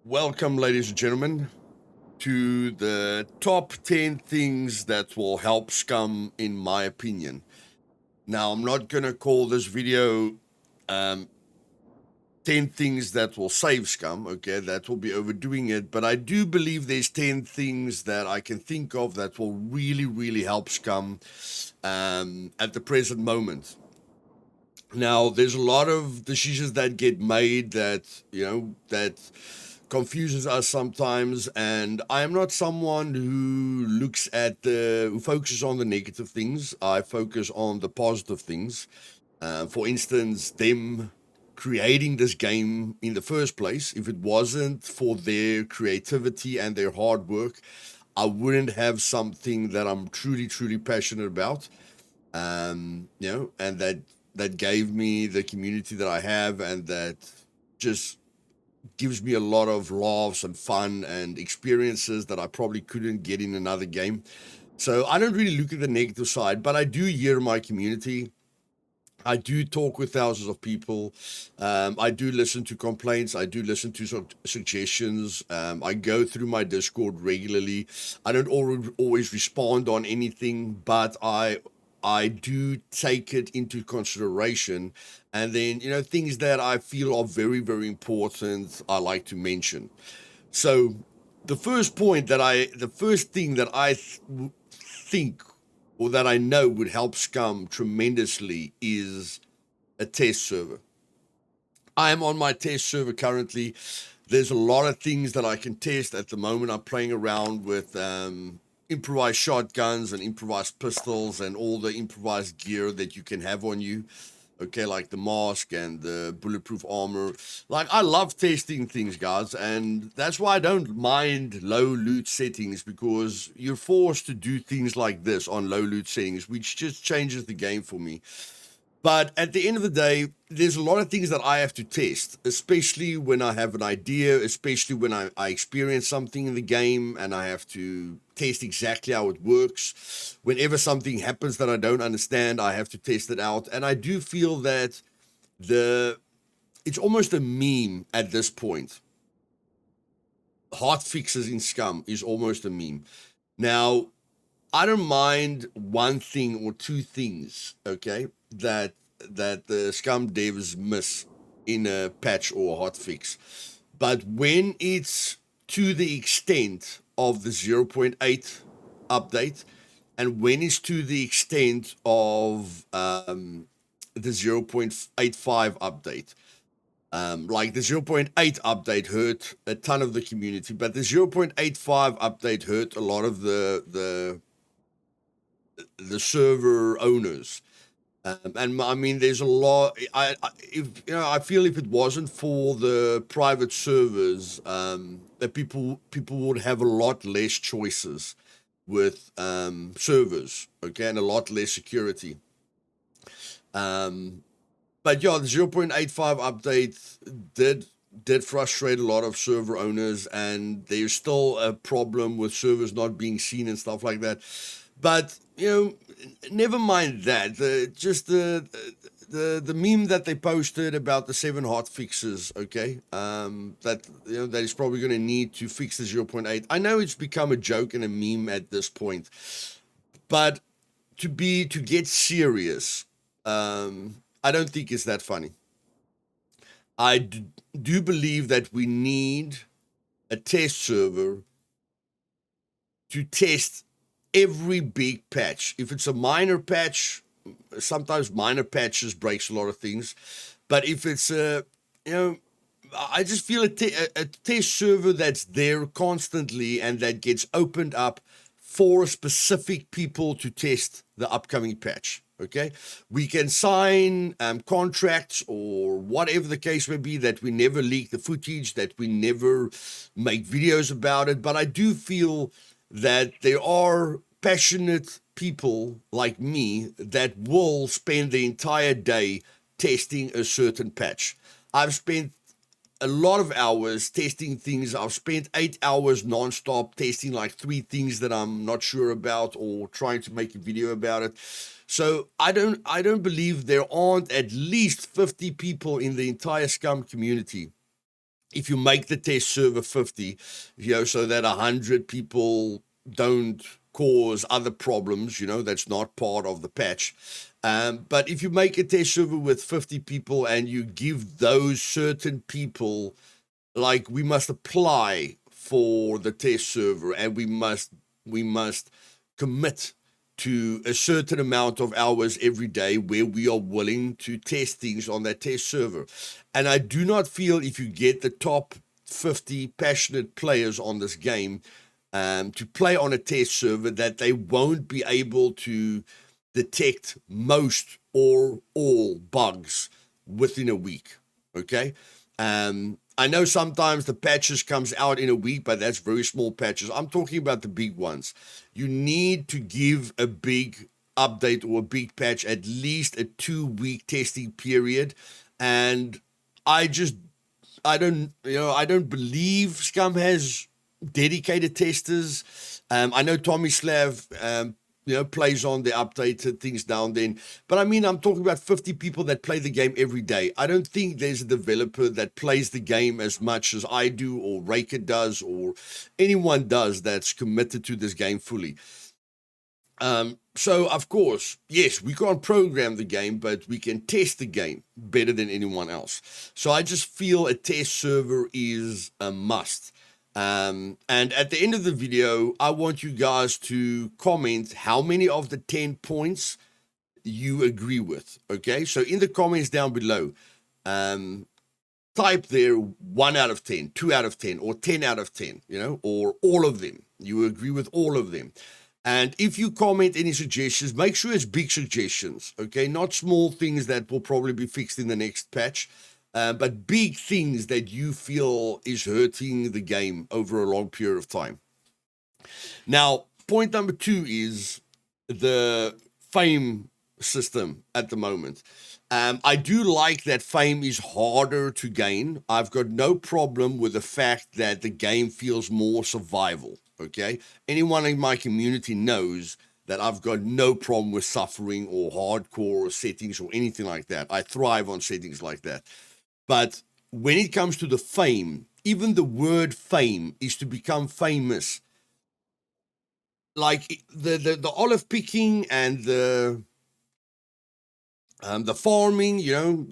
Welcome, ladies and gentlemen, to the top 10 things that will help Scum, in my opinion. Now, I'm not going to call this video 10 things that will save Scum, okay? That will be overdoing it, but I do believe there's 10 things that I can think of that will really help Scum at the present moment. Now, there's a lot of decisions that get made that confuses us sometimes, and I am not someone who who focuses on the negative things. I focus on the positive things. For instance, them creating this game in the first place. If it wasn't for their creativity and their hard work, I wouldn't have something that I'm truly passionate about. And that gave me the community that I have, and that just gives me a lot of laughs and fun and experiences that I probably couldn't get in another game. So I don't really look at the negative side, but I do hear my community. I do talk with thousands of people. I do listen to complaints. I do listen to suggestions. I go through my Discord regularly. I don't always respond on anything, but I do take it into consideration. And then, things that I feel are very important, I like to mention. So the first thing that I think, or that I know would help Scum tremendously, is a test server. I am on my test server currently. There's a lot of things that I can test at the moment. I'm playing around with improvised shotguns and improvised pistols and all the improvised gear that you can have on you. Okay, like the mask and the bulletproof armor. Like, I love testing things, guys, and that's why I don't mind low loot settings, because you're forced to do things like this on low loot settings, which just changes the game for me. But at the end of the day, there's a lot of things that I have to test, especially when I have an idea, especially when I experience something in the game and I have to test exactly how it works. Whenever something happens that I don't understand, I have to test it out. And I do feel that it's almost a meme at this point. Hot fixes in Scum is almost a meme. Now, I don't mind one thing or two things, okay, that the Scum devs miss in a patch or a hotfix. But when it's to the extent of the 0.8 update, and when it's to the extent of the 0.85 update, like the 0.8 update hurt a ton of the community, but the 0.85 update hurt a lot of the server owners. And I mean, there's a lot. I feel if it wasn't for the private servers, that people would have a lot less choices with servers, okay, and a lot less security. But yeah, the 0.85 update did frustrate a lot of server owners, and there's still a problem with servers not being seen and stuff like that. But never mind that. The meme that they posted about the 7 hot fixes, okay, that that is probably going to need to fix the 0.8. I know it's become a joke and a meme at this point, but to get serious, I don't think it's that funny. I do believe that we need a test server to test every big patch. If it's a minor patch, sometimes minor patches breaks a lot of things. But if it's I just feel a test server that's there constantly and that gets opened up for specific people to test the upcoming patch. Okay, we can sign contracts or whatever the case may be, that we never leak the footage, that we never make videos about it. But I do feel that there are passionate people like me that will spend the entire day testing a certain patch. I've spent a lot of hours testing things. I've spent 8 hours nonstop testing like 3 things that I'm not sure about, or trying to make a video about it. So I don't believe there aren't at least 50 people in the entire Scum community if you make the test server 50, so that 100 people don't cause other problems, that's not part of the patch. But if you make a test server with 50 people and you give those certain people, like, we must apply for the test server, and we must commit to a certain amount of hours every day where we are willing to test things on that test server. And I do not feel if you get the top 50 passionate players on this game to play on a test server, that they won't be able to detect most or all bugs within a week. Okay. I know sometimes the patches comes out in a week, but that's very small patches. I'm talking about the big ones. You need to give a big update or a big patch at least a 2-week testing period. And I don't believe Scum has dedicated testers. I know Tommy Slav, plays on the updated things now and then. But I mean, I'm talking about 50 people that play the game every day. I don't think there's a developer that plays the game as much as I do, or Raker does, or anyone does that's committed to this game fully. So, of course, yes, we can't program the game, but we can test the game better than anyone else. So I just feel a test server is a must. And at the end of the video, I want you guys to comment how many of the 10 points you agree with. Okay, so in the comments down below, type there 1 out of 10, 2 out of 10, or 10 out of 10, or all of them. You agree with all of them. And if you comment any suggestions, make sure it's big suggestions, okay? Not small things that will probably be fixed in the next patch, but big things that you feel is hurting the game over a long period of time. Now, point number 2 is the fame system at the moment. I do like that fame is harder to gain. I've got no problem with the fact that the game feels more survival. Okay, anyone in my community knows that I've got no problem with suffering or hardcore settings or anything like that. I thrive on settings like that. But when it comes to the fame, even the word fame is to become famous. Like the olive picking and the farming,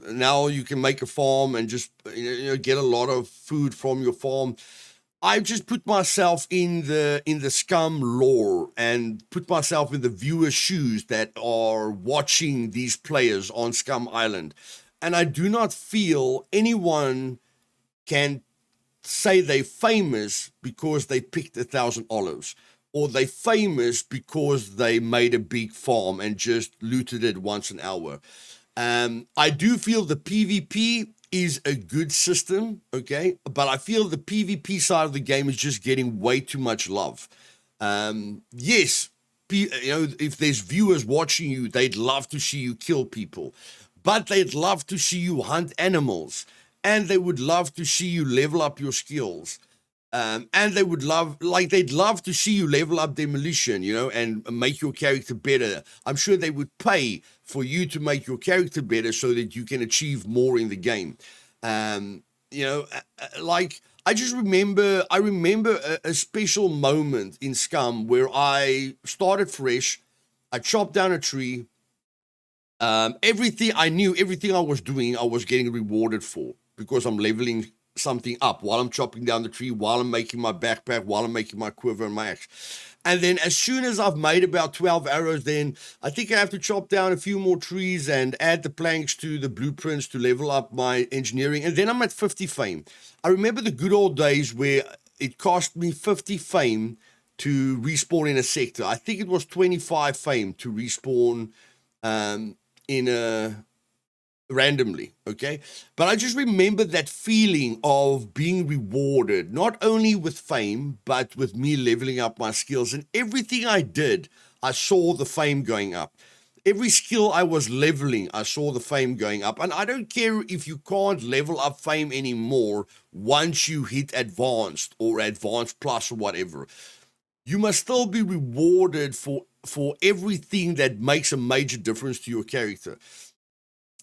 now you can make a farm and just get a lot of food from your farm. I've just put myself in the Scum lore and put myself in the viewer's shoes that are watching these players on Scum Island. And I do not feel anyone can say they're famous because they picked 1,000 olives, or they're famous because they made a big farm and just looted it once an hour. I do feel the PvP is a good system, okay? But I feel the PvP side of the game is just getting way too much love. Yes, if there's viewers watching you, they'd love to see you kill people, but they'd love to see you hunt animals, and they would love to see you level up your skills. And they'd love to see you level up demolition, and make your character better. I'm sure they would pay for you to make your character better so that you can achieve more in the game. I remember a special moment in Scum where I started fresh. I chopped down a tree. Everything I was doing, I was getting rewarded for, because I'm leveling something up while I'm chopping down the tree, while I'm making my backpack, while I'm making my quiver and my axe. And then as soon as I've made about 12 arrows, then I think I have to chop down a few more trees and add the planks to the blueprints to level up my engineering. And then I'm at 50 fame. I remember the good old days where it cost me 50 fame to respawn in a sector. I think it was 25 fame to respawn in a randomly, okay? But I just remember that feeling of being rewarded, not only with fame, but with me leveling up my skills. And everything I did, I saw the fame going up. Every skill I was leveling, I saw the fame going up. And I don't care if you can't level up fame anymore once you hit advanced or advanced plus or whatever. You must still be rewarded for everything that makes a major difference to your character.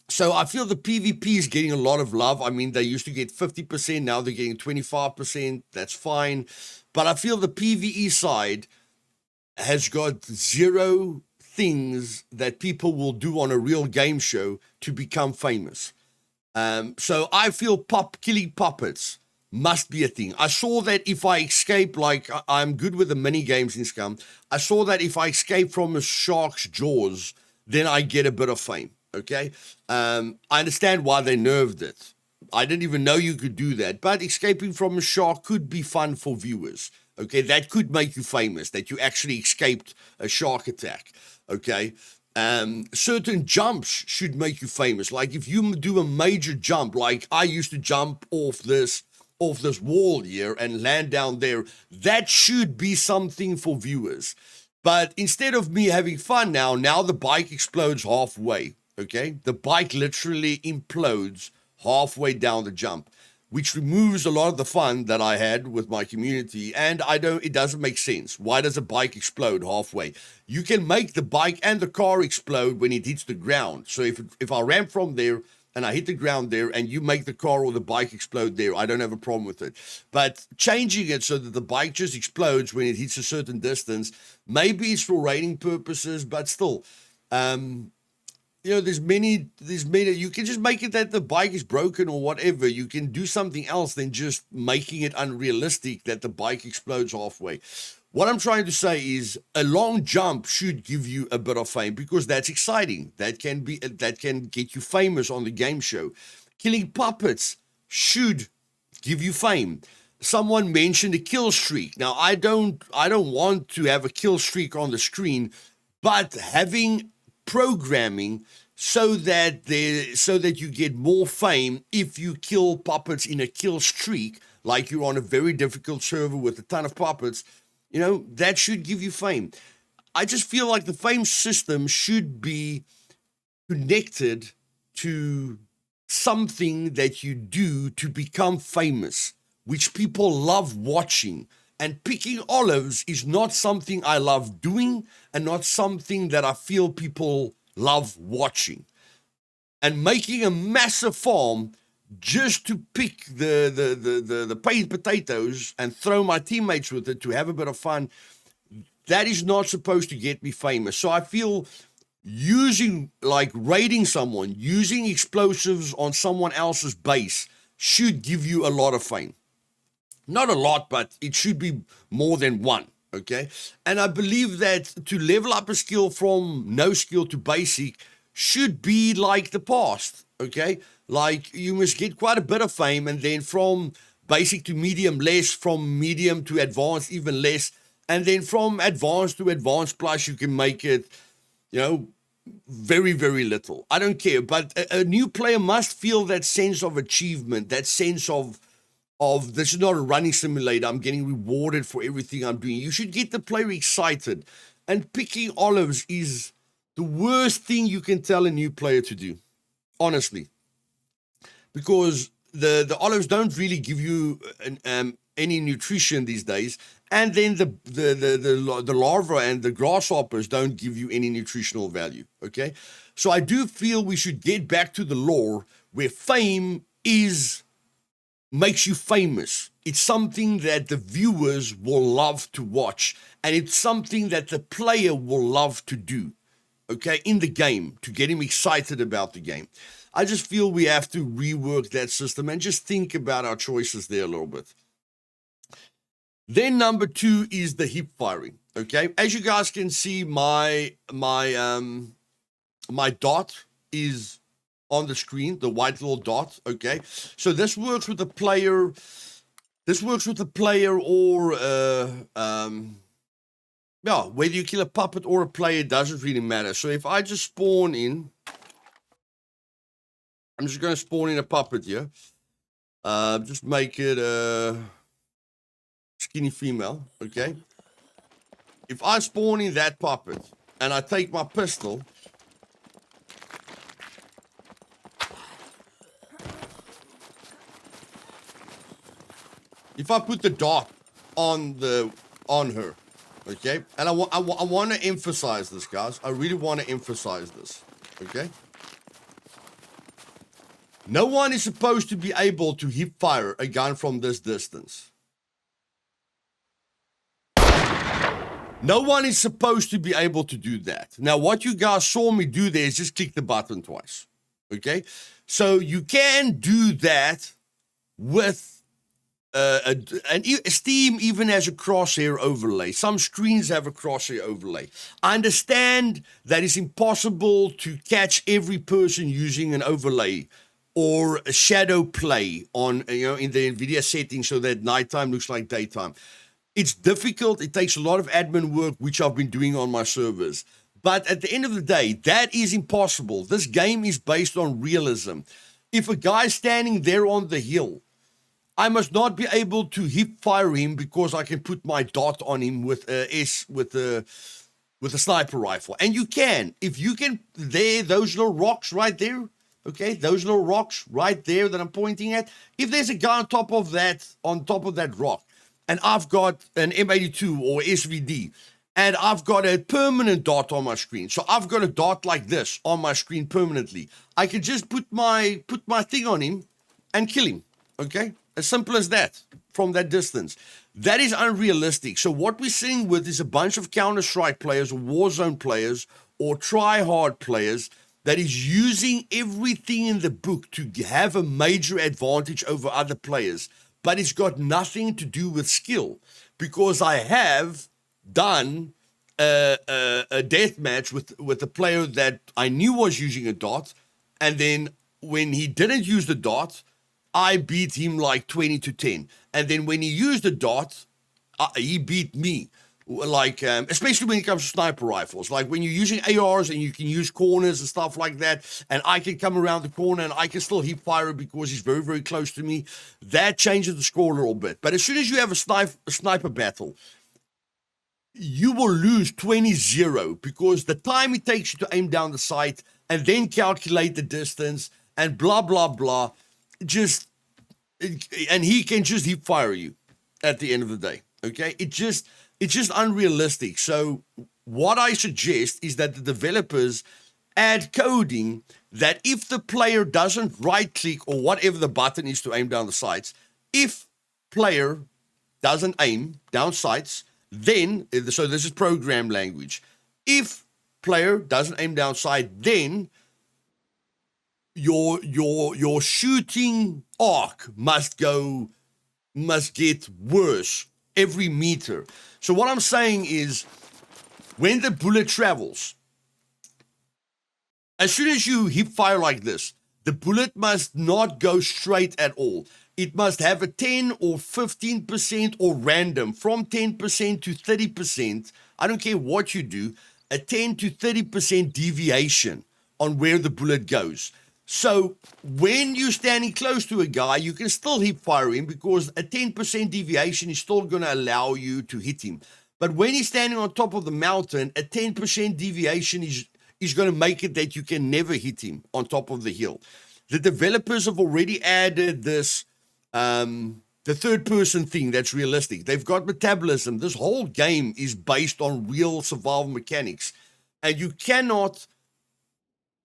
So I feel the PvP is getting a lot of love. I mean, they used to get 50%, now they're getting 25%. That's fine. But I feel the PvE side has got zero things that people will do on a real game show to become famous. So I feel killing puppets must be a thing. I saw that if I escape, like I'm good with the mini games in Scum. I saw that if I escape from a shark's jaws, then I get a bit of fame. Okay. I understand why they nerfed it. I didn't even know you could do that, but escaping from a shark could be fun for viewers. Okay. That could make you famous, that you actually escaped a shark attack. Okay. Certain jumps should make you famous. Like if you do a major jump, like I used to jump off this wall here and land down there, that should be something for viewers. But instead of me having fun now the bike explodes halfway. Okay, the bike literally implodes halfway down the jump, which removes a lot of the fun that I had with my community. And it doesn't make sense. Why does a bike explode halfway? You can make the bike and the car explode when it hits the ground. So if I ramp from there and I hit the ground there and you make the car or the bike explode there, I don't have a problem with it. But changing it so that the bike just explodes when it hits a certain distance, maybe it's for rating purposes, but still, there's many, you can just make it that the bike is broken or whatever. You can do something else than just making it unrealistic that the bike explodes halfway. What I'm trying to say is a long jump should give you a bit of fame because that's exciting. That can get you famous on the game show. Killing puppets should give you fame. Someone mentioned a kill streak. Now I don't want to have a kill streak on the screen, but having programming so that you get more fame if you kill puppets in a kill streak, like you're on a very difficult server with a ton of puppets, that should give you fame. I just feel like the fame system should be connected to something that you do to become famous, which people love watching. And picking olives is not something I love doing and not something that I feel people love watching. And making a massive farm just to pick the paid potatoes and throw my teammates with it to have a bit of fun, that is not supposed to get me famous. So I feel raiding someone, using explosives on someone else's base should give you a lot of fame. Not a lot, but it should be more than one, okay? And I believe that to level up a skill from no skill to basic should be like the past, okay? Like you must get quite a bit of fame, and then from basic to medium less, from medium to advanced even less, and then from advanced to advanced plus you can make it, very, very little. I don't care, but a new player must feel that sense of achievement, that sense of this is not a running simulator. I'm getting rewarded for everything I'm doing. You should get the player excited. And picking olives is the worst thing you can tell a new player to do, honestly. Because the olives don't really give you any nutrition these days. And then the larvae and the grasshoppers don't give you any nutritional value, okay? So I do feel we should get back to the lore where fame makes you famous. It's something that the viewers will love to watch, and it's something that the player will love to do, okay, in the game, to get him excited about the game. I just feel we have to rework that system and just think about our choices there a little bit. Then number 2 is the hip firing, okay? As you guys can see, my dot is on the screen, the white little dot, okay? So this works with the player, or, whether you kill a puppet or a player doesn't really matter. So if I just spawn in, I'm just going to spawn in a puppet here. Just make it a skinny female, okay? If I spawn in that puppet and I take my pistol, if I put the dot on her, okay, and I want to emphasize this, guys. I really want to emphasize this, okay. No one is supposed to be able to hip fire a gun from this distance. No one is supposed to be able to do that. Now, what you guys saw me do there is just click the button twice. Okay? So you can do that with Steam even has a crosshair overlay. Some screens have a crosshair overlay. I understand that it's impossible to catch every person using an overlay or a shadow play on, in the NVIDIA settings so that nighttime looks like daytime. It's difficult. It takes a lot of admin work, which I've been doing on my servers. But at the end of the day, that is impossible. This game is based on realism. If a guy's standing there on the hill, I must not be able to hip fire him because I can put my dot on him with a sniper rifle. And you can. If you can, those little rocks right there, okay, those little rocks right there that I'm pointing at, if there's a guy on top of that rock, and I've got an M82 or SVD, and I've got a permanent dot on my screen. So I've got a dot like this on my screen permanently. I can just put my thing on him and kill him, okay? As simple as that, from that distance. That is unrealistic. So what we're seeing with is a bunch of Counter-Strike players or Warzone players or tryhard players that is using everything in the book to have a major advantage over other players. But it's got nothing to do with skill, because I have done a death match with a player that I knew was using a dot, and then when he didn't use the dot, I beat him like 20-10. And then when he used the dot, he beat me. Like, especially when it comes to sniper rifles. Like when you're using ARs and you can use corners and stuff like that, and I can come around the corner and I can still hip fire because he's very, very close to me. That changes the score a little bit. But as soon as you have a sniper battle, you will lose 20-0 because the time it takes you to aim down the sight and then calculate the distance and blah, blah, blah. And he can just hip fire you at the end of the day. Okay? It's just unrealistic. So what I suggest is that the developers add coding that if the player doesn't right click or whatever the button is to aim down the sights, if player doesn't aim down sights, then, so this is program language. If player doesn't aim down sight, then your shooting arc must get worse every meter. So what I'm saying is, when the bullet travels, as soon as you hip fire like this, the bullet must not go straight at all. It must have a 10 or 15% or random, from 10% to 30%. I don't care what you do, a 10 to 30% deviation on where the bullet goes. So when you're standing close to a guy, you can still hip fire him because a 10% deviation is still going to allow you to hit him. But when he's standing on top of the mountain, a 10% deviation is going to make it that you can never hit him on top of the hill. The developers have already added this, the third person thing that's realistic. They've got metabolism. This whole game is based on real survival mechanics. And you cannot...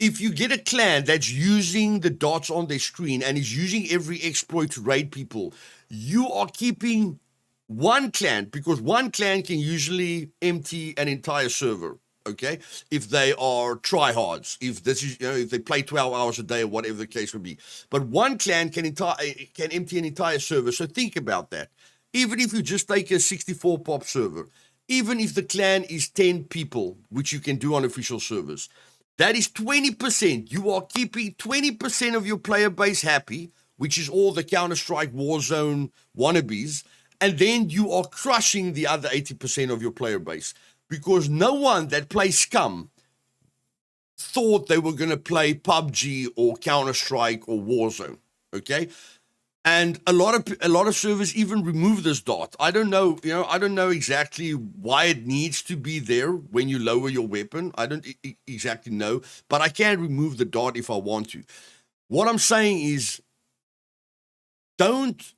If you get a clan that's using the dots on their screen and is using every exploit to raid people, you are keeping one clan, because one clan can usually empty an entire server, okay? If they are tryhards, if this is, if they play 12 hours a day or whatever the case would be. But one clan can empty an entire server. So think about that. Even if you just take a 64 pop server, even if the clan is 10 people, which you can do on official servers, that is 20%. You are keeping 20% of your player base happy, which is all the Counter-Strike Warzone wannabes, and then you are crushing the other 80% of your player base, because no one that plays Scum thought they were going to play PUBG or Counter-Strike or Warzone, okay? And a lot of servers even remove this dot. I don't know, I don't know exactly why it needs to be there when you lower your weapon. I don't exactly know, but I can remove the dot if I want to. What I'm saying is, don't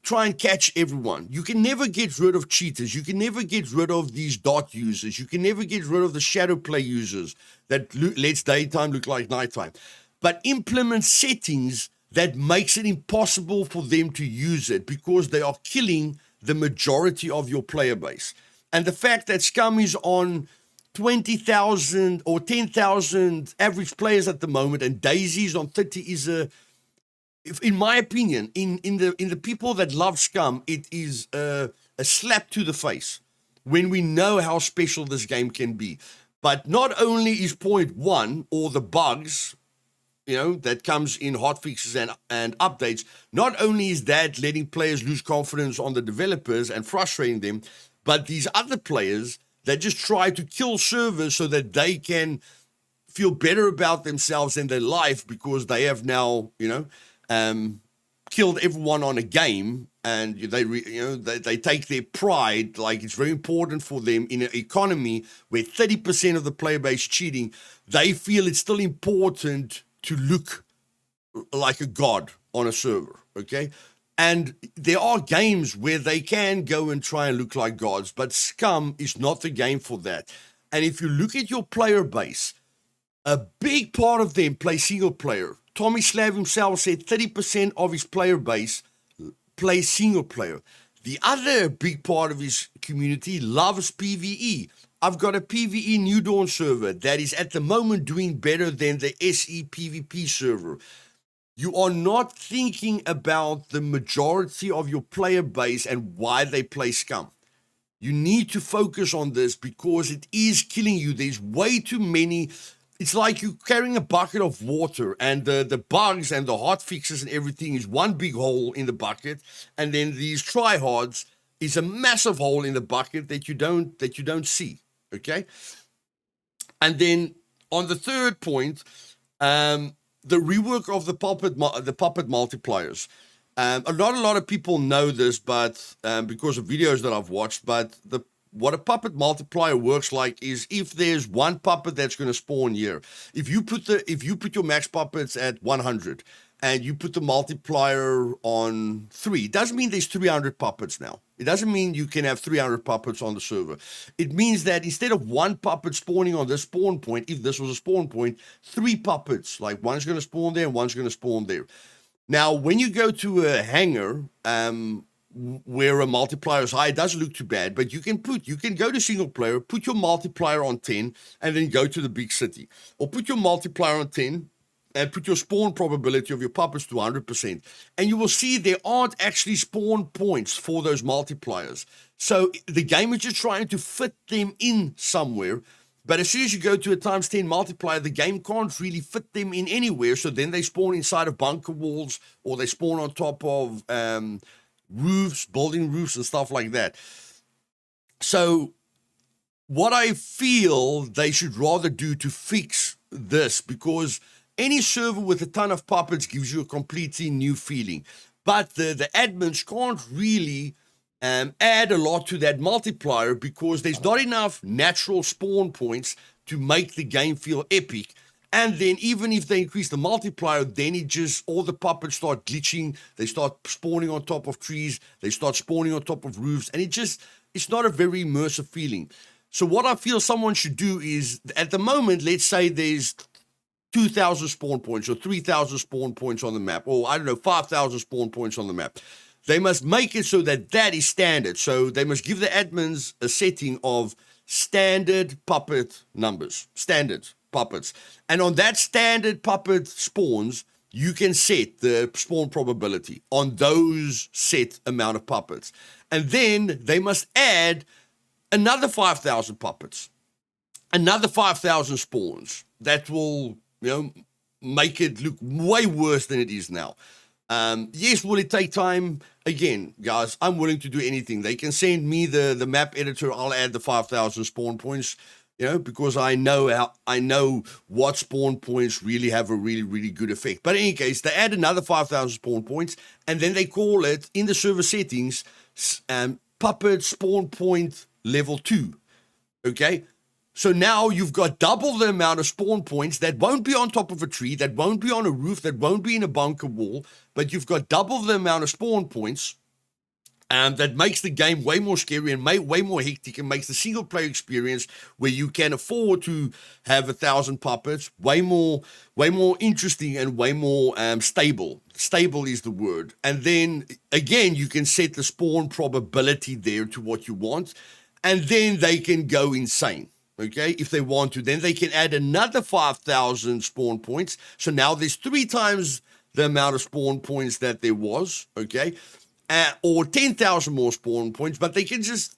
try and catch everyone. You can never get rid of cheaters. You can never get rid of these dot users. You can never get rid of the shadow play users that lets daytime look like nighttime. but implement settings that makes it impossible for them to use it because they are killing the majority of your player base. And the fact that Scum is on 20,000 or 10,000 average players at the moment and Daisy's on 30 is in my opinion, in the people that love Scum, it is a slap to the face when we know how special this game can be. But not only is point one or the bugs, that comes in hotfixes and updates, not only is that letting players lose confidence on the developers and frustrating them, but these other players that just try to kill servers so that they can feel better about themselves and their life because they have now, killed everyone on a game, and they take their pride, like it's very important for them in an economy where 30% of the player base cheating. They feel it's still important to look like a god on a server, okay? And there are games where they can go and try and look like gods, but Scum is not the game for that. And if you look at your player base, a big part of them play single player. Tommy Slav himself said 30% of his player base plays single player. The other big part of his community loves PvE. I've got a PvE New Dawn server that is at the moment doing better than the SE PvP server. You are not thinking about the majority of your player base and why they play Scum. You need to focus on this because it is killing you. There's way too many. It's like you carrying a bucket of water, and the bugs and the hotfixes and everything is one big hole in the bucket, and then these tryhards is a massive hole in the bucket that you don't see. Okay, and then on the third point, the rework of the puppet multipliers. A lot of people know this, but because of videos that I've watched, but what a puppet multiplier works like is if there's one puppet that's going to spawn here, if you put your max puppets at 100 and you put the multiplier on 3, it doesn't mean there's 300 puppets now. It doesn't mean you can have 300 puppets on the server. It means that instead of one puppet spawning on this spawn point, if this was a spawn point, 3 puppets, like one's going to spawn there and one's going to spawn there. Now, when you go to a hangar, where a multiplier is high, it doesn't look too bad, but you can go to single player, put your multiplier on 10, and then go to the big city. Or put your multiplier on 10 and put your spawn probability of your puppets to 100%. And you will see there aren't actually spawn points for those multipliers. So the game is just trying to fit them in somewhere. But as soon as you go to a times 10 multiplier, the game can't really fit them in anywhere. So then they spawn inside of bunker walls, or they spawn on top of roofs, building roofs and stuff like that. So what I feel they should rather do to fix this, because any server with a ton of puppets gives you a completely new feeling, but the admins can't really add a lot to that multiplier because there's not enough natural spawn points to make the game feel epic. And then even if they increase the multiplier, then all the puppets start glitching. They start spawning on top of trees. They start spawning on top of roofs. And it's not a very immersive feeling. So what I feel someone should do is, at the moment, let's say there's 2,000 spawn points or 3,000 spawn points on the map, or 5,000 spawn points on the map. They must make it so that is standard. So they must give the admins a setting of standard puppet numbers, standard puppets. And on that standard puppet spawns, you can set the spawn probability on those set amount of puppets. And then they must add another 5,000 puppets, another 5,000 spawns. That will, make it look way worse than it is now. Yes, will it take time? Again, guys, I'm willing to do anything. They can send me the map editor. I'll add the 5,000 spawn points, because I know what spawn points really have a really, really good effect. But in any case, they add another 5,000 spawn points, and then they call it, in the server settings, puppet spawn point level 2. Okay? So now you've got double the amount of spawn points that won't be on top of a tree, that won't be on a roof, that won't be in a bunker wall, but you've got double the amount of spawn points. that makes the game way more scary and way more hectic, and makes the single player experience where you can afford to have 1,000 puppets way more interesting and way more stable. Stable is the word. And then again, you can set the spawn probability there to what you want, and then they can go insane. Okay, if they want to, then they can add another 5,000 spawn points. So now there's 3 times the amount of spawn points that there was. Okay. Or 10,000 more spawn points, but they can just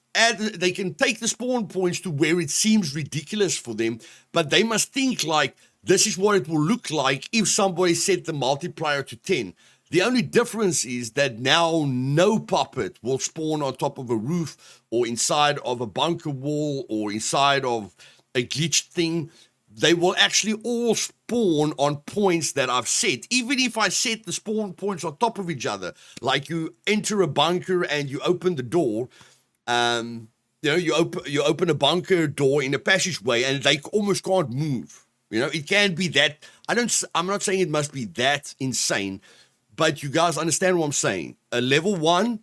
they can take the spawn points to where it seems ridiculous for them, but they must think like, this is what it will look like if somebody set the multiplier to 10. The only difference is that now no puppet will spawn on top of a roof or inside of a bunker wall or inside of a glitched thing. They will actually all spawn on points that I've set. Even if I set the spawn points on top of each other, like you enter a bunker and you open the door, you open a bunker door in a passageway and they almost can't move. It can be that. I'm not saying it must be that insane, but you guys understand what I'm saying. A level 1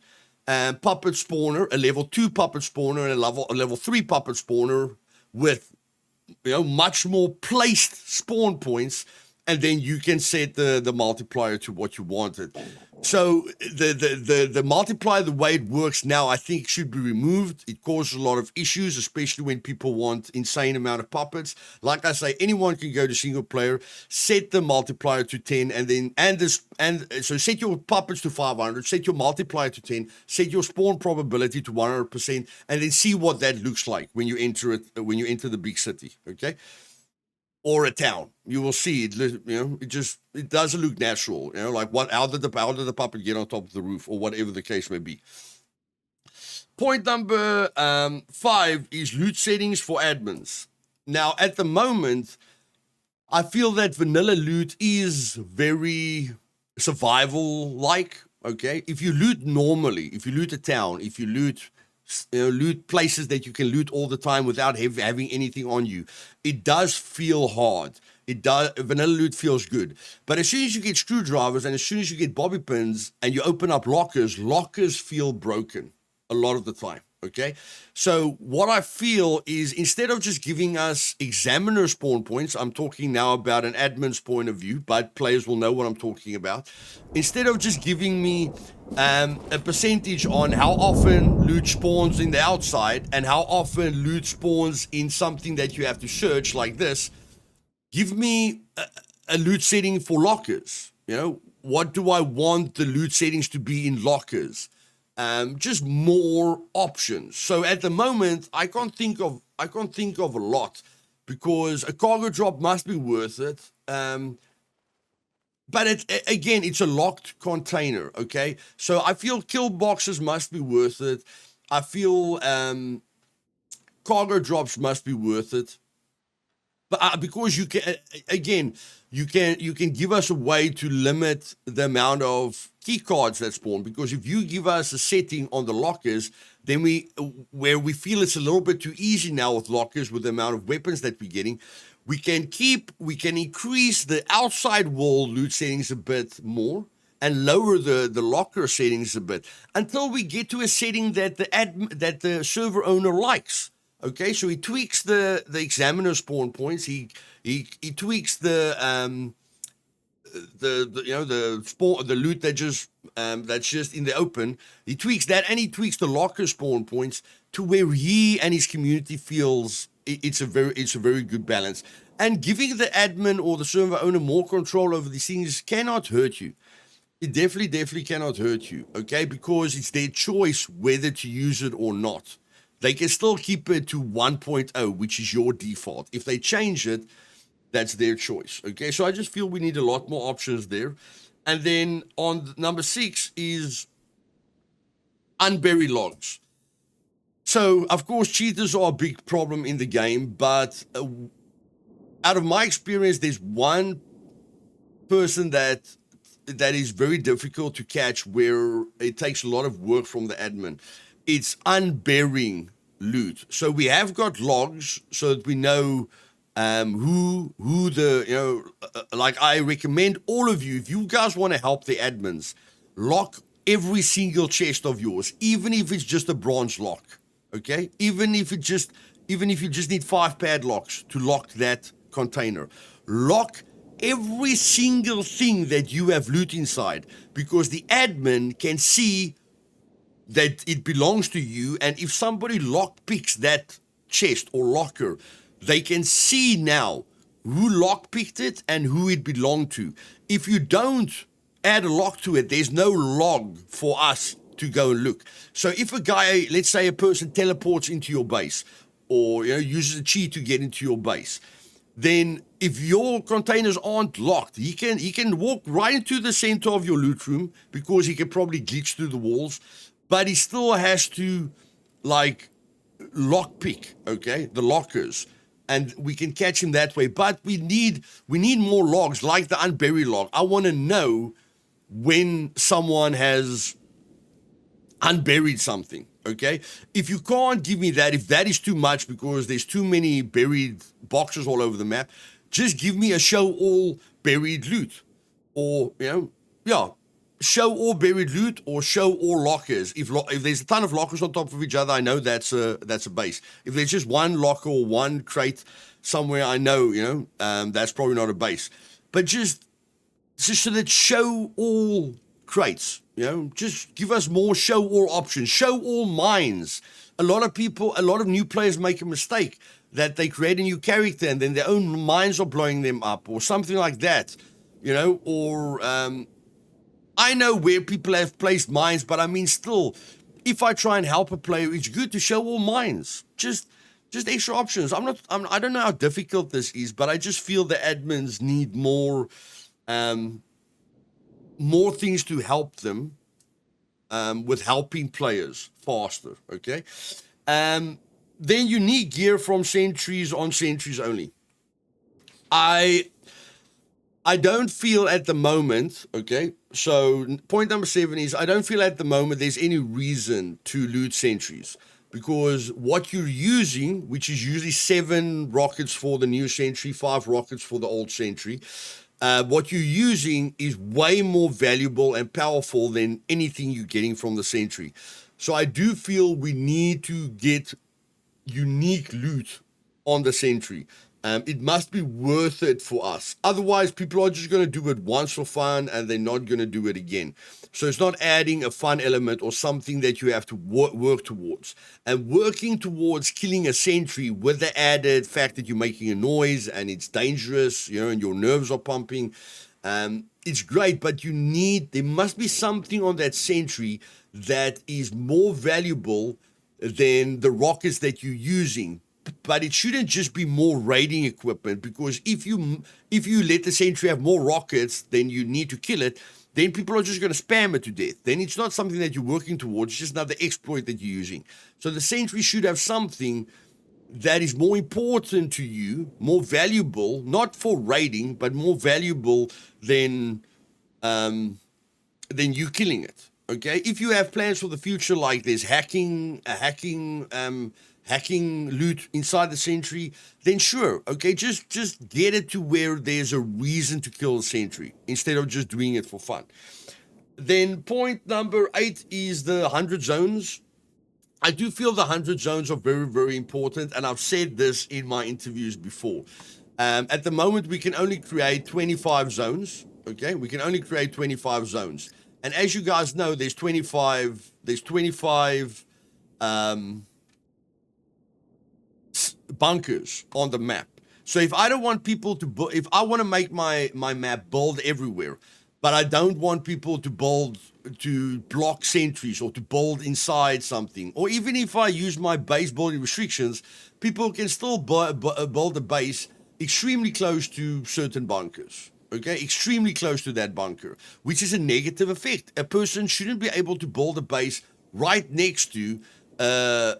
puppet spawner, a level 2 puppet spawner, and a level 3 puppet spawner with much more placed spawn points, and then you can set the multiplier to what you wanted. So the multiplier, the way it works now, I think should be removed. It causes a lot of issues, especially when people want insane amount of puppets. Like I say, anyone can go to single player, set the multiplier to 10, so set your puppets to 500, set your multiplier to 10, set your spawn probability to 100%, and then see what that looks like when you enter the big city. Okay. Or a town, you will see it. It doesn't look natural. Like how did the puppet get on top of the roof, or whatever the case may be. Point number 5 is loot settings for admins. Now, at the moment, I feel that vanilla loot is very survival-like. Okay, if you loot normally, if you loot a town, if you loot places that you can loot all the time without having anything on you, it does feel hard. Vanilla loot feels good. But as soon as you get screwdrivers and as soon as you get bobby pins and you open up lockers feel broken a lot of the time. Okay, so what I feel is, instead of just giving us examiner spawn points, I'm talking now about an admin's point of view, but players will know what I'm talking about. Instead of just giving me a percentage on how often loot spawns in the outside and how often loot spawns in something that you have to search like this, give me a loot setting for lockers. What do I want the loot settings to be in lockers? Just more options. So at the moment, I can't think of a lot, because a cargo drop must be worth it. But it's a locked container. Okay, so I feel kill boxes must be worth it. I feel cargo drops must be worth it. But because you can give us a way to limit the amount of key cards that spawn. Because if you give us a setting on the lockers, then where we feel it's a little bit too easy now with lockers, with the amount of weapons that we're getting, we can increase the outside wall loot settings a bit more and lower the locker settings a bit until we get to a setting that the server owner likes. Okay, so he tweaks the examiner spawn points. He tweaks the loot that's just in the open. He tweaks that, and he tweaks the locker spawn points to where he and his community feels it's a very good balance. And giving the admin or the server owner more control over these things cannot hurt you. It definitely cannot hurt you. Okay, because it's their choice whether to use it or not. They can still keep it to 1.0, which is your default. If they change it, that's their choice. Okay, so I just feel we need a lot more options there. And then on number 6 is unburied logs. So, of course, cheaters are a big problem in the game, but out of my experience, there's one person that is very difficult to catch, where it takes a lot of work from the admin. It's unburying loot. So we have got logs so that we know who the, like I recommend all of you, if you guys want to help the admins, lock every single chest of yours, even if it's just a bronze lock, okay? Even if you just need 5 padlocks to lock that container. Lock every single thing that you have loot inside, because the admin can see that it belongs to you, and if somebody lockpicks that chest or locker, they can see now who lockpicked it and who it belonged to. If you don't add a lock to it, there's no log for us to go and look. So if a guy, let's say a person teleports into your base, or uses a cheat to get into your base, then if your containers aren't locked, he can walk right into the center of your loot room, because he can probably glitch through the walls, but he still has to lockpick, okay, the lockers, and we can catch him that way. But we need more logs, like the unburied log. I want to know when someone has unburied something, okay? If you can't give me that, if that is too much because there's too many buried boxes all over the map, just give me a show all buried loot, or show all buried loot, or show all lockers. If there's a ton of lockers on top of each other, I know that's a base. If there's just one locker or one crate somewhere, I know that's probably not a base. But just so that show all crates, just give us more show all options, show all mines. A lot of new players make a mistake that they create a new character and then their own mines are blowing them up, or something like that, or I know where people have placed mines, but I mean, still, if I try and help a player, it's good to show all mines. Just extra options. I don't know how difficult this is, but I just feel the admins need more things to help them with helping players faster, okay? Then unique gear from sentries on sentries only. I don't feel at the moment, okay, so point number 7 is I don't feel at the moment there's any reason to loot sentries, because what you're using, which is usually 7 rockets for the new sentry, 5 rockets for the old sentry, what you're using is way more valuable and powerful than anything you're getting from the sentry. So I do feel we need to get unique loot on the sentry. It must be worth it for us. Otherwise, people are just going to do it once for fun and they're not going to do it again. So it's not adding a fun element or something that you have to work towards. And working towards killing a sentry with the added fact that you're making a noise and it's dangerous, and your nerves are pumping, it's great, but there must be something on that sentry that is more valuable than the rockets that you're using. But it shouldn't just be more raiding equipment, because if you let the sentry have more rockets than you need to kill it, then people are just going to spam it to death. Then it's not something that you're working towards, it's just another exploit that you're using. So the sentry should have something that is more important to you, more valuable, not for raiding, but more valuable than you killing it. Okay, if you have plans for the future, like there's hacking loot inside the sentry, then sure, okay, just get it to where there's a reason to kill the sentry instead of just doing it for fun. Then point number 8 is the 100 zones. I do feel the 100 zones are very, very important, and I've said this in my interviews before. At the moment, we can only create 25 zones, okay? We can only create 25 zones. And as you guys know, there's 25 bunkers on the map. So if I don't want people to, if I want to make my map build everywhere, but I don't want people to block sentries or to build inside something, or even if I use my base building restrictions, people can still build a base extremely close to certain bunkers. Okay, extremely close to that bunker, which is a negative effect. A person shouldn't be able to build a base right next to a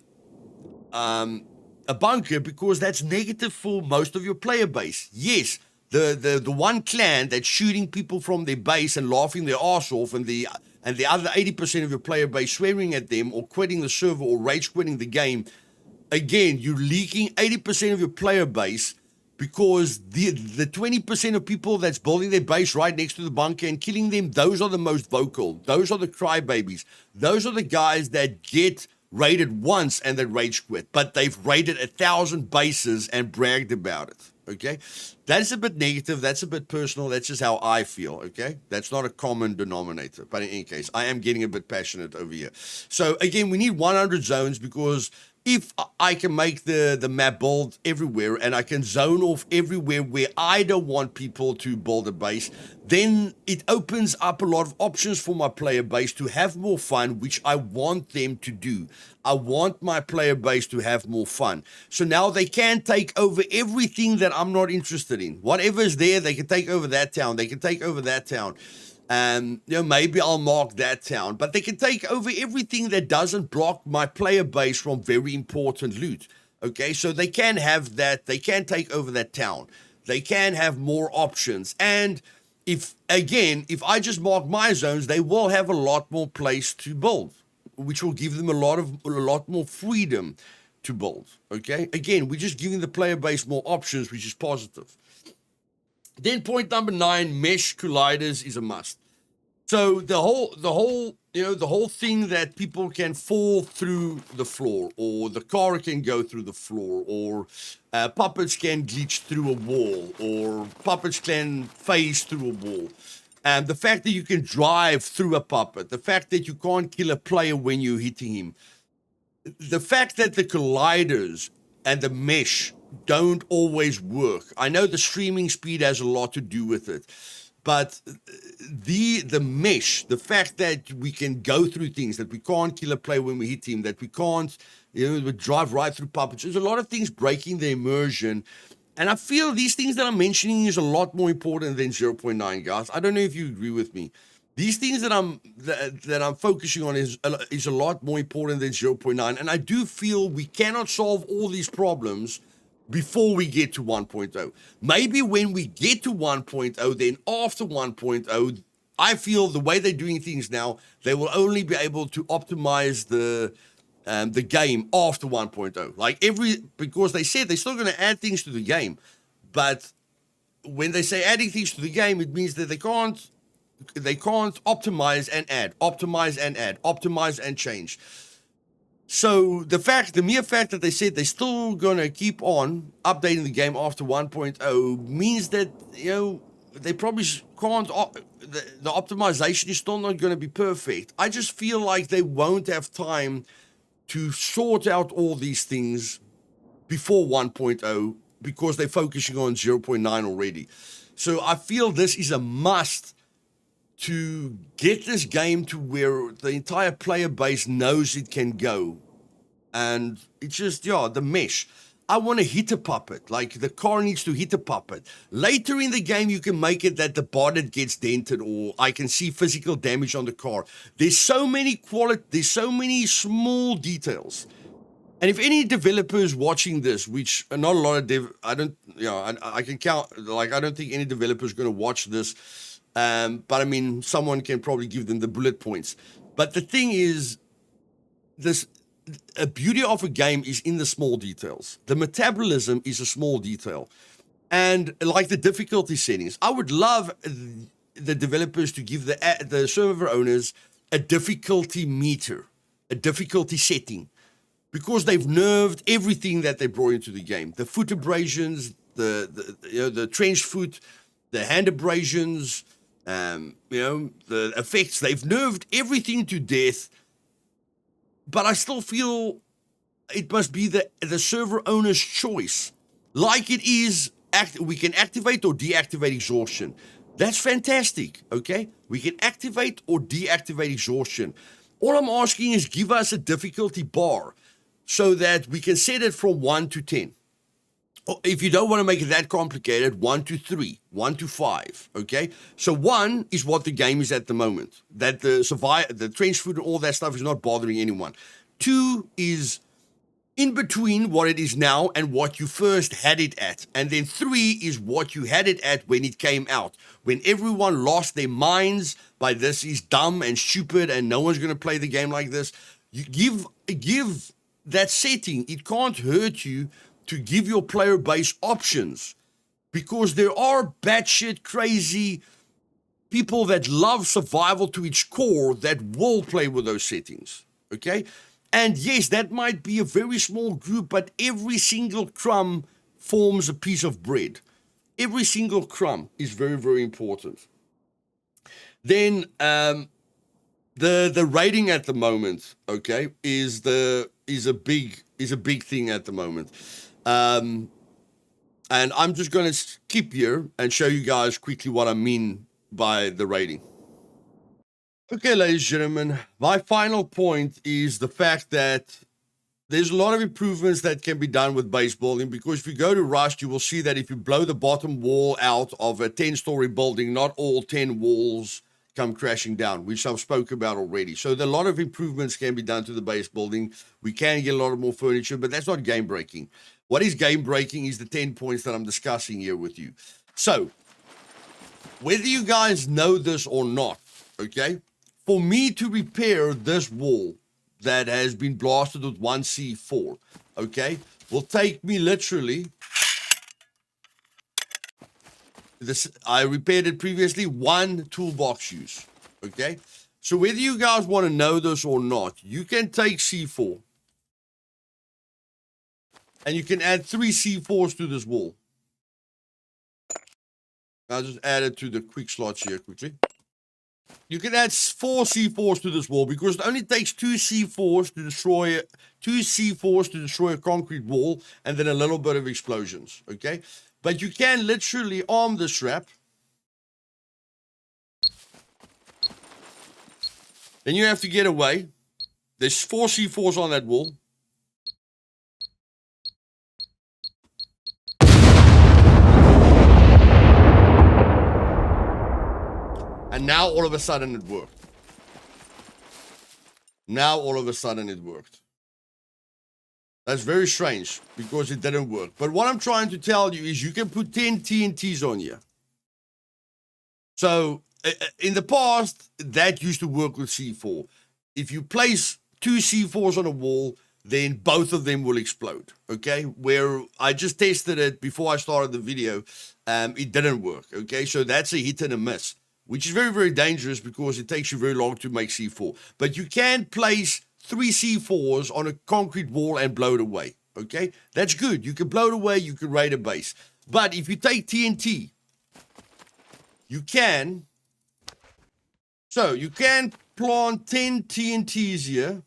bunker, because that's negative for most of your player base. Yes, the one clan that's shooting people from their base and laughing their arse off, and the other 80% of your player base swearing at them or quitting the server or rage quitting the game. Again, you're leaking 80% of your player base because the 20% of people that's building their base right next to the bunker and killing them, those are the most vocal. Those are the crybabies. Those are the guys that get raided once and they rage quit, but they've raided 1,000 bases and bragged about it. Okay, that's a bit negative. That's a bit personal. That's just how I feel. Okay, that's not a common denominator. But in any case, I am getting a bit passionate over here. So again, we need 100 zones, because if I can make the map build everywhere and I can zone off everywhere where I don't want people to build a base, then it opens up a lot of options for my player base to have more fun, which I want them to do. I want my player base to have more fun. So now they can take over everything that I'm not interested in. Whatever is there, they can take over that town. They can take over that town. Maybe I'll mark that town, but they can take over everything that doesn't block my player base from very important loot. Okay, so they can have that. They can take over that town. They can have more options. And if I just mark my zones, they will have a lot more place to build, which will give them a lot more freedom to build. Okay, again, we're just giving the player base more options, which is positive. Then point number 9, mesh colliders is a must. So the whole thing that people can fall through the floor, or the car can go through the floor, or puppets can glitch through a wall, or puppets can phase through a wall. And the fact that you can drive through a puppet, the fact that you can't kill a player when you're hitting him, the fact that the colliders and the mesh don't always work. I know the streaming speed has a lot to do with it, but the mesh, the fact that we can go through things, that we can't kill a player when we hit him, that we can't, we drive right through puppets. There's a lot of things breaking the immersion. And I feel these things that I'm mentioning is a lot more important than 0.9, guys. I don't know if you agree with me. These things that I'm focusing on is a lot more important than 0.9. And I do feel we cannot solve all these problems before we get to 1.0. Maybe when we get to 1.0, then after 1.0, I feel the way they're doing things now, they will only be able to optimize the game after 1.0. Because they said they're still going to add things to the game, but when they say adding things to the game, it means that they can't optimize and add, optimize and change. So the mere fact that they said they're still going to keep on updating the game after 1.0 means that, they probably can't, the optimization is still not going to be perfect. I just feel like they won't have time to sort out all these things before 1.0 because they're focusing on 0.9 already. So I feel this is a must to get this game to where the entire player base knows it can go. And it's just, the mesh. I want to hit a puppet. Like, the car needs to hit a puppet. Later in the game, you can make it that the bonnet gets dented, or I can see physical damage on the car. There's so many small details. And if any developers watching this, which are not a lot of I can count, I don't think any developer is going to watch this. But I mean, someone can probably give them the bullet points. But the thing is, a beauty of a game is in the small details. The metabolism is a small detail. And like the difficulty settings, I would love the developers to give the server owners a difficulty meter, a difficulty setting, because they've nerfed everything that they brought into the game. The foot abrasions, the trench foot, the hand abrasions, the effects. They've nerfed everything to death. But I still feel it must be the server owner's choice. Like it is, we can activate or deactivate exhaustion. That's fantastic, okay? We can activate or deactivate exhaustion. All I'm asking is give us a difficulty bar so that we can set it from 1 to 10. If you don't want to make it that complicated, 1 to 3, 1 to 5, okay? So 1 is what the game is at the moment. That the trench foot and all that stuff is not bothering anyone. 2 is in between what it is now and what you first had it at. And then 3 is what you had it at when it came out. When everyone lost their minds by this is dumb and stupid and no one's going to play the game like this. You give that setting. It can't hurt you to give your player base options because there are batshit crazy people that love survival to its core that will play with those settings, okay? And yes, that might be a very small group, but every single crumb forms a piece of bread. Every single crumb is very, very important. Then the rating at the moment, okay, is a big thing at the moment. And I'm just going to skip here and show you guys quickly what I mean by the rating. Okay, ladies and gentlemen, my final point is the fact that there's a lot of improvements that can be done with base building, because if you go to Rust, you will see that if you blow the bottom wall out of a 10-story building, not all 10 walls come crashing down, which I've spoken about already. So a lot of improvements can be done to the base building. We can get a lot of more furniture, but that's not game breaking. What is game breaking is the 10 points that I'm discussing here with you. So whether you guys know this or not, okay, for me to repair this wall that has been blasted with 1C4, okay, will take me literally, I repaired it previously, 1 toolbox use, okay? So whether you guys want to know this or not, you can take C4 and you can add 3 C4s to this wall. I'll just add it to the quick slots here quickly. You can add 4 C4s to this wall, because it only takes 2 C4s to destroy a concrete wall, and then a little bit of explosions, okay? But you can literally arm this wrap. Then you have to get away. There's 4 C4s on that wall. And now all of a sudden it worked. Now all of a sudden it worked. That's very strange, because it didn't work. But what I'm trying to tell you is you can put 10 TNTs on here. So in the past, that used to work with C4. If you place 2 C4s on a wall, then both of them will explode, okay? Where I just tested it before I started the video, it didn't work, okay? So that's a hit and a miss, which is very, very dangerous, because it takes you very long to make C4. But you can place 3 C4s on a concrete wall and blow it away, okay? That's good. You can blow it away, you can raid a base. But if you take TNT, you can plant 10 TNTs here,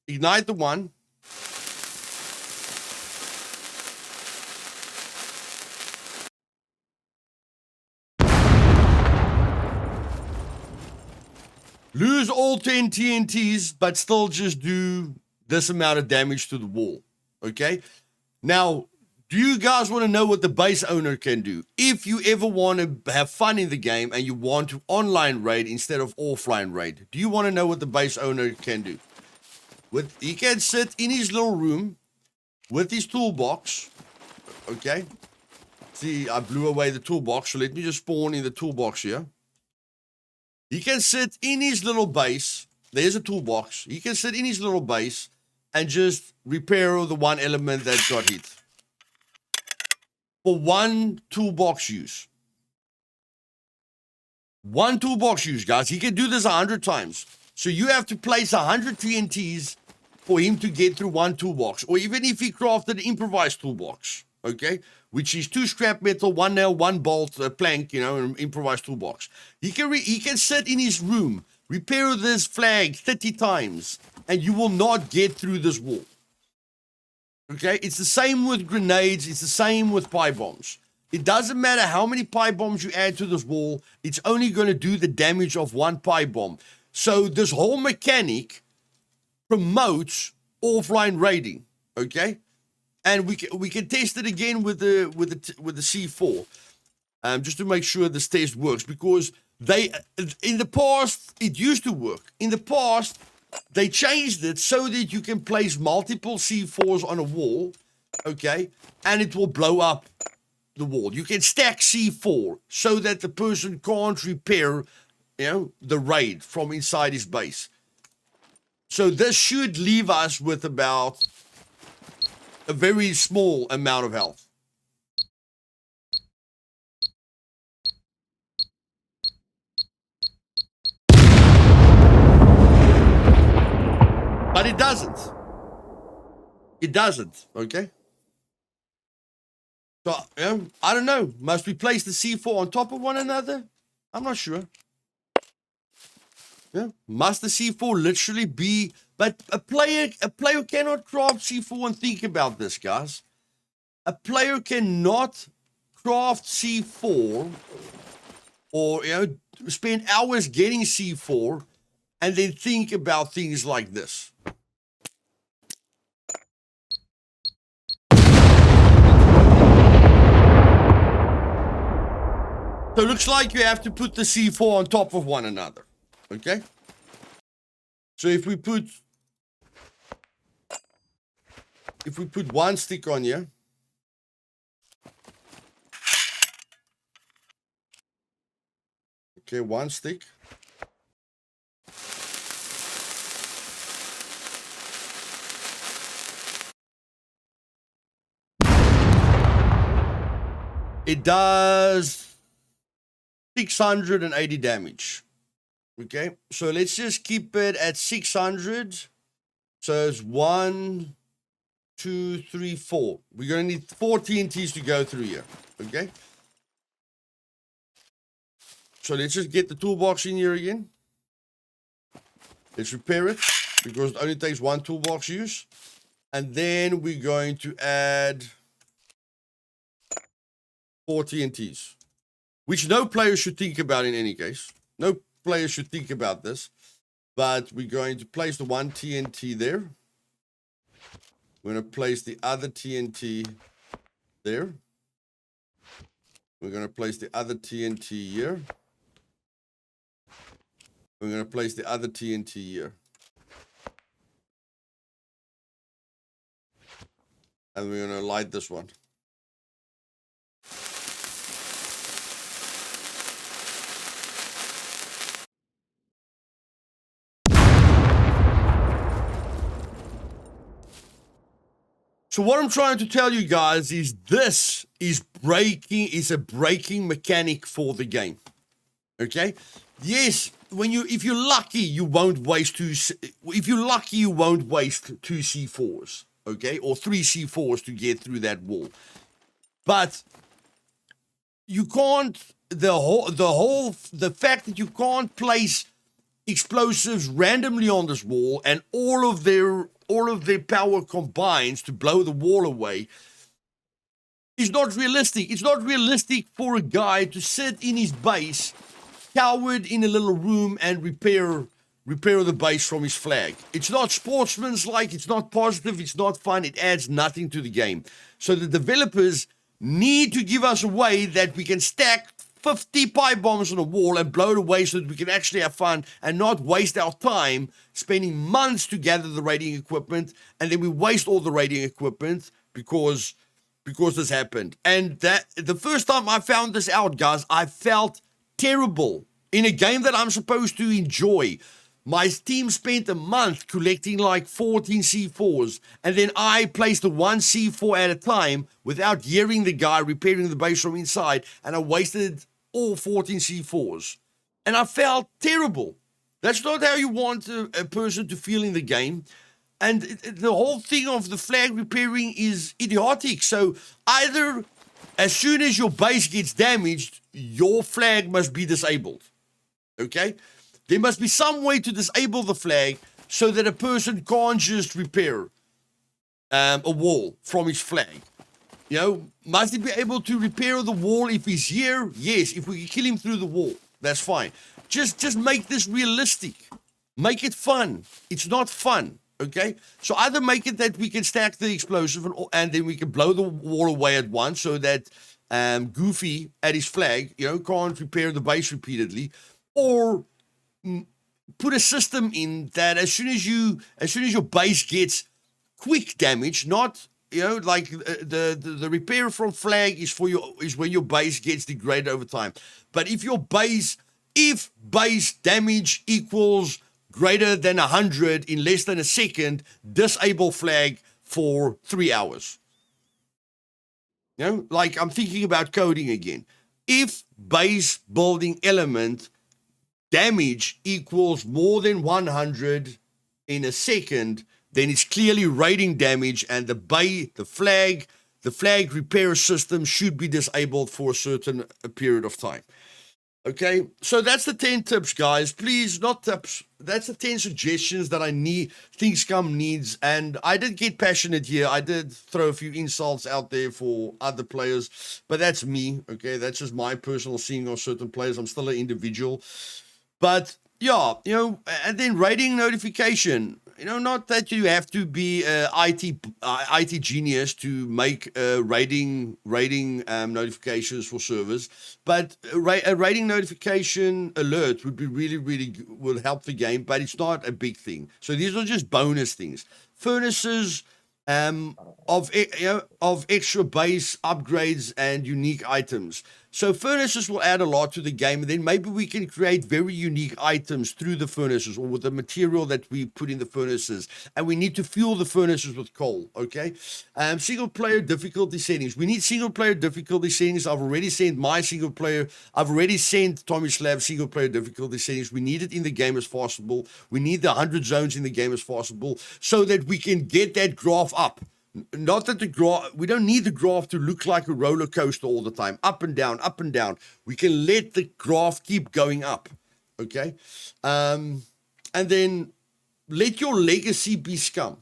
ignite the one, lose all 10 TNTs, but still just do this amount of damage to the wall, okay? Now, do you guys want to know what the base owner can do? If you ever want to have fun in the game and you want to online raid instead of offline raid, do you want to know what the base owner can do? He can sit in his little room with his toolbox, okay? See, I blew away the toolbox, so let me just spawn in the toolbox here. He can sit in his little base. There's a toolbox. He can sit in his little base and just repair the one element that got hit. For 1 toolbox use. 1 toolbox use, guys. He can do this 100 times. So you have to place 100 TNTs for him to get through 1 toolbox. Or even if he crafted an improvised toolbox, okay? Which is 2 scrap metal, 1 nail, 1 bolt, a plank, you know, an improvised toolbox. He can sit in his room, repair this flag 30 times, and you will not get through this wall. Okay? It's the same with grenades. It's the same with pipe bombs. It doesn't matter how many pipe bombs you add to this wall. It's only going to do the damage of 1 pipe bomb. So this whole mechanic promotes offline raiding. Okay? And we can test it again with the C4, just to make sure this test works, because in the past it used to work. In the past they changed it so that you can place multiple C4s on a wall, okay, and it will blow up the wall. You can stack C4 so that the person can't repair, you know, the raid from inside his base. So this should leave us with about a very small amount of health. But it doesn't. It doesn't, okay? So, I don't know. Must we place the C4 on top of one another? I'm not sure. Yeah. Must the C4 literally be... But a player cannot craft C4 and think about this, guys. A player cannot craft C4 or, spend hours getting C4 and then think about things like this. So it looks like you have to put the C4 on top of one another, okay? So if we put one stick on here, okay, one stick. It does 680 damage. Okay, so let's just keep it at 600. So it's 1, 2, 3, 4. We're going to need 4 TNTs to go through here. Okay. So let's just get the toolbox in here again. Let's repair it because it only takes 1 toolbox use. And then we're going to add 4 TNTs, which no player should think about in any case. No player should think about this, but we're going to place the 1 TNT there. We're going to place the other TNT there. We're going to place the other TNT here. We're going to place the other TNT here. And we're going to light this one. So what I'm trying to tell you guys is this is a breaking mechanic for the game. Okay? Yes, if you're lucky, you won't waste two C4s, okay? Or 3 C4s to get through that wall. But you can't the fact that you can't place explosives randomly on this wall and all of their power combines to blow the wall away is not realistic. It's not realistic for a guy to sit in his base, cowered in a little room, and repair the base from his flag. It's not sportsmanlike, it's not positive, it's not fun, it adds nothing to the game. So the developers need to give us a way that we can stack 50 pipe bombs on a wall and blow it away so that we can actually have fun and not waste our time spending months to gather the raiding equipment, and then we waste all the raiding equipment because this happened. And that the first time I found this out, guys, I felt terrible in a game that I'm supposed to enjoy. My team spent a month collecting like 14 C4s, and then I placed the 1 C4 at a time without hearing the guy repairing the base from inside, and I wasted all 14 C4s. And I felt terrible. That's not how you want a person to feel in the game. And the whole thing of the flag repairing is idiotic. So either as soon as your base gets damaged, your flag must be disabled. Okay? There must be some way to disable the flag so that a person can't just repair a wall from his flag. Must he be able to repair the wall if he's here? Yes, if we can kill him through the wall, that's fine. Just make this realistic. Make it fun. It's not fun, okay? So either make it that we can stack the explosive and then we can blow the wall away at once so that Goofy at his flag, can't repair the base repeatedly, or put a system in that as soon as your base gets quick damage, not like the repair from flag is when your base gets degraded over time. But if base damage equals greater than 100 in less than a second, disable flag for 3 hours. Like I'm thinking about coding again. If base building element damage equals more than 100 in a second, then it's clearly raiding damage, and the flag repair system should be disabled for a certain period of time. Okay, so that's the 10 tips, guys. Please, not tips. That's the 10 suggestions that I think Scum needs. And I did get passionate here. I did throw a few insults out there for other players, but that's me. Okay, that's just my personal seeing of certain players. I'm still an individual. But yeah, and then rating notification. Not that you have to be a IT genius to make rating notifications for servers, but a rating notification alert would be really would help the game, but it's not a big thing. So these are just bonus things. Furnaces of extra base upgrades and unique items. So furnaces will add a lot to the game, and then maybe we can create very unique items through the furnaces or with the material that we put in the furnaces, and we need to fuel the furnaces with coal. Okay, single player difficulty settings. We need single player difficulty settings. I've already sent my single player. I've already sent Tommy Slav single player difficulty settings. We need it in the game as possible. We need the 100 zones in the game as possible so that we can get that graph up. Not that the graph, we don't need the graph to look like a roller coaster all the time, up and down, up and down. We can let the graph keep going up, okay? And then let your legacy be Scum.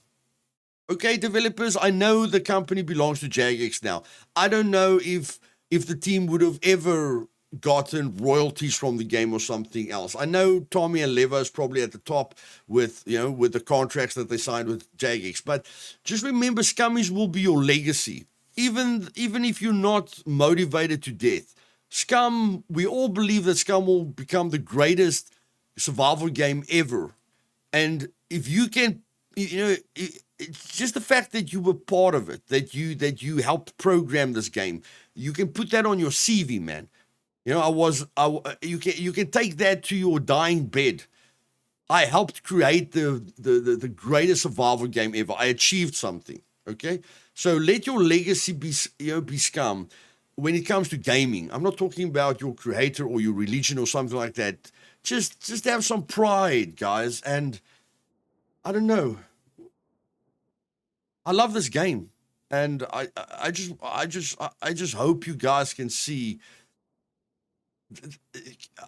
Okay, developers, I know the company belongs to Jagex now. I don't know if the team would have ever gotten royalties from the game or something else. I know Tommy and Leva is probably at the top with the contracts that they signed with Jagex, but just remember, Scummies will be your legacy, even if you're not motivated to death. Scum, we all believe that Scum will become the greatest survival game ever, and if you can, it's just the fact that you were part of it, that you helped program this game. You can put that on your CV, man. You can take that to your dying bed. I helped create the greatest survival game ever. I achieved something. Okay, so let your legacy be Scum when it comes to gaming. I'm not talking about your creator or your religion or something like that. Just have some pride, guys. And I don't know. I love this game, and I just hope you guys can see.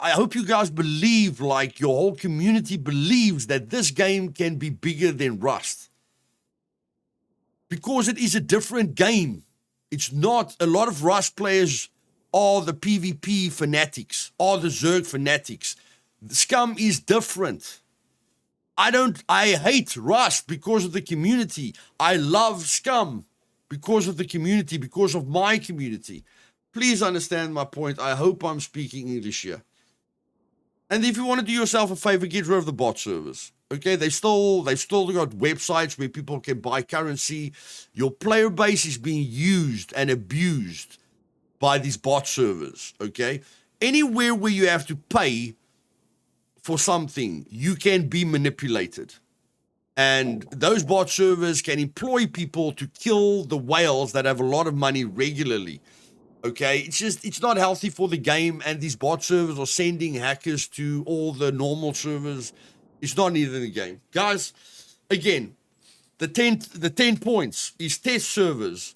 I hope you guys believe, like your whole community believes, that this game can be bigger than Rust. Because it is a different game. It's not, a lot of Rust players are the PvP fanatics, are the Zerg fanatics. Scum is different. I hate Rust because of the community. I love Scum because of the community, because of my community. Please understand my point. I hope I'm speaking English here. And if you want to do yourself a favor, get rid of the bot servers. Okay, they've still got websites where people can buy currency. Your player base is being used and abused by these bot servers. Okay, anywhere where you have to pay for something, you can be manipulated. And those bot servers can employ people to kill the whales that have a lot of money regularly. Okay, it's not healthy for the game, and these bot servers are sending hackers to all the normal servers. It's not needed in the game. Guys, again, the 10 points is test servers,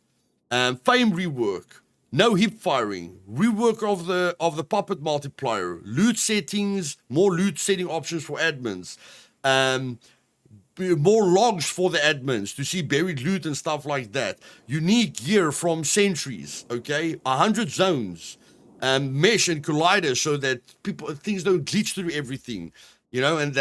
fame rework, no hip firing, rework of the puppet multiplier, loot settings, more loot setting options for admins, more logs for the admins to see buried loot and stuff like that. Unique gear from sentries, okay? 100 zones, mesh and collider so that things don't glitch through everything, and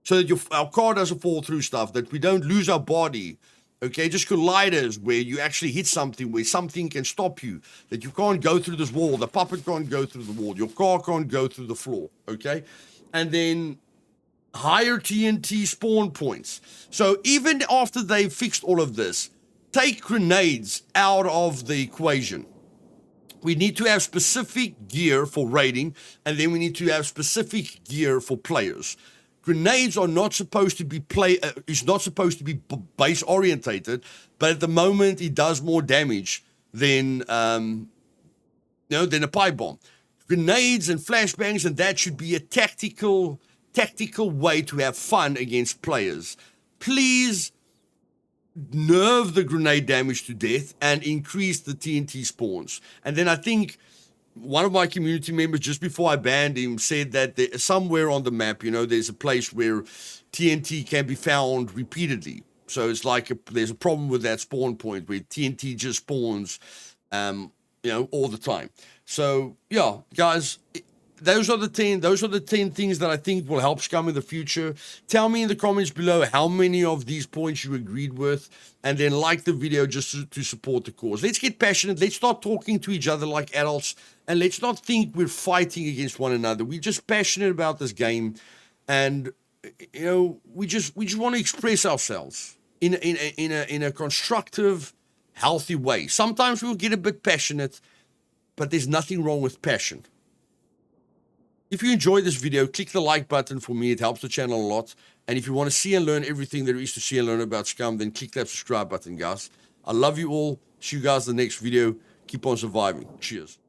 so that our car doesn't fall through stuff, that we don't lose our body. Okay, just colliders where you actually hit something, where something can stop you, that you can't go through this wall, the puppet can't go through the wall, your car can't go through the floor, okay? And then higher TNT spawn points. So even after they've fixed all of this, take grenades out of the equation. We need to have specific gear for raiding, and then we need to have specific gear for players. Grenades are not supposed to be base orientated, but at the moment it does more damage than a pipe bomb. Grenades and flashbangs and that should be a tactical tactical way to have fun against players. Please nerve the grenade damage to death and increase the TNT spawns. And then I think one of my community members, just before I banned him, said that somewhere on the map, there's a place where TNT can be found repeatedly. So it's like there's a problem with that spawn point where TNT just spawns, all the time. So yeah, guys, those are the 10 things that I think will help Scum in the future. Tell me in the comments below how many of these points you agreed with, and then like the video just to support the cause. Let's get passionate. Let's start talking to each other like adults, and let's not think we're fighting against one another. We're just passionate about this game, and we just want to express ourselves in a constructive, healthy way. Sometimes we'll get a bit passionate, but there's nothing wrong with passion. If you enjoyed this video, click the like button for me. It helps the channel a lot. And if you want to see and learn everything there is to see and learn about Scum, then click that subscribe button, guys. I love you all. See you guys in the next video. Keep on surviving. Cheers.